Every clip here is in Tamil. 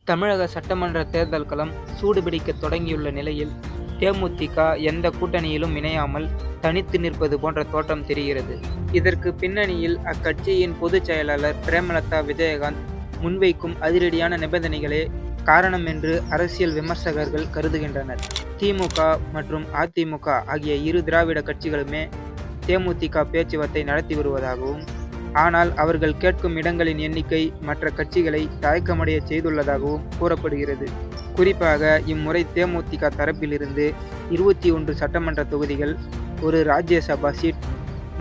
தமிழக சட்டமன்ற தேர்தல் களம் சூடுபிடிக்க தொடங்கியுள்ள நிலையில் தேமுதிக எந்த கூட்டணியிலும் இணையாமல் தனித்து நிற்பது போன்ற தோற்றம் தெரிகிறது. இதற்கு பின்னணியில் அக்கட்சியின் பொதுச் செயலாளர் பிரேமலதா விஜயகாந்த் முன்வைக்கும் அதிரடியான நிபந்தனைகளே காரணம் என்று அரசியல் விமர்சகர்கள் கருதுகின்றனர். திமுக மற்றும் அதிமுக ஆகிய இரு திராவிட கட்சிகளுமே தேமுதிக பேச்சுவார்த்தை நடத்தி வருவதாகவும், ஆனால் அவர்கள் கேட்கும் இடங்களின் எண்ணிக்கை மற்ற கட்சிகளை தயக்கமடைய செய்துள்ளதாகவும் கூறப்படுகிறது. குறிப்பாக இம்முறை தேமுதிக தரப்பிலிருந்து 21 சட்டமன்ற தொகுதிகள், ஒரு ராஜ்யசபா சீட்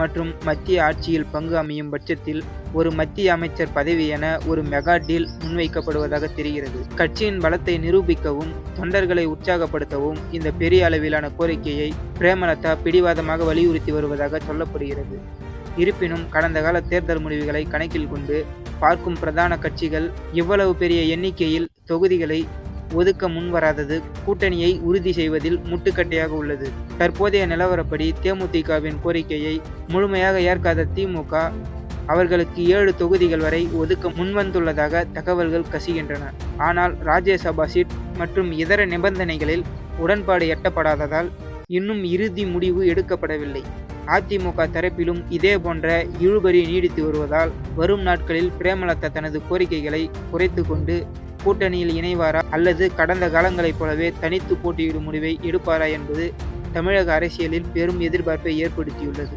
மற்றும் மத்திய ஆட்சியில் பங்கு அமையும் பட்சத்தில் ஒரு மத்திய அமைச்சர் பதவி என ஒரு மெகா டீல் முன்வைக்கப்படுவதாக தெரிகிறது. கட்சியின் பலத்தை நிரூபிக்கவும் தொண்டர்களை உற்சாகப்படுத்தவும் இந்த பெரிய அளவிலான கோரிக்கையை பிரேமலதா பிடிவாதமாக வலியுறுத்தி வருவதாக சொல்லப்படுகிறது. இருப்பினும் கடந்த கால தேர்தல் முடிவுகளை கணக்கில் கொண்டு பார்க்கும் பிரதான கட்சிகள் இவ்வளவு பெரிய எண்ணிக்கையில் தொகுதிகளை ஒதுக்க முன்வராதது கூட்டணியை உறுதி செய்வதில் முட்டுக்கட்டையாக உள்ளது. தற்போதைய நிலவரப்படி தேமுதிகவின் கோரிக்கையை முழுமையாக ஏற்காத திமுக அவர்களுக்கு 7 தொகுதிகள் வரை ஒதுக்க முன்வந்துள்ளதாக தகவல்கள் கசிகின்றன. ஆனால் ராஜ்யசபா சீட் மற்றும் இதர நிபந்தனைகளில் உடன்பாடு எட்டப்படாததால் இன்னும் இறுதி முடிவு எடுக்கப்படவில்லை. அதிமுக தரப்பிலும் இதே போன்ற இழுபறி நீடித்து வருவதால் வரும் நாட்களில் பிரேமலதா தனது கோரிக்கைகளை குறைத்து கொண்டு கூட்டணியில் இணைவாரா அல்லது கடந்த காலங்களைப் போலவே தனித்து போட்டியிடும் முடிவை எடுப்பாரா என்பது தமிழக அரசியலில் பெரும் எதிர்பார்ப்பை ஏற்படுத்தியுள்ளது.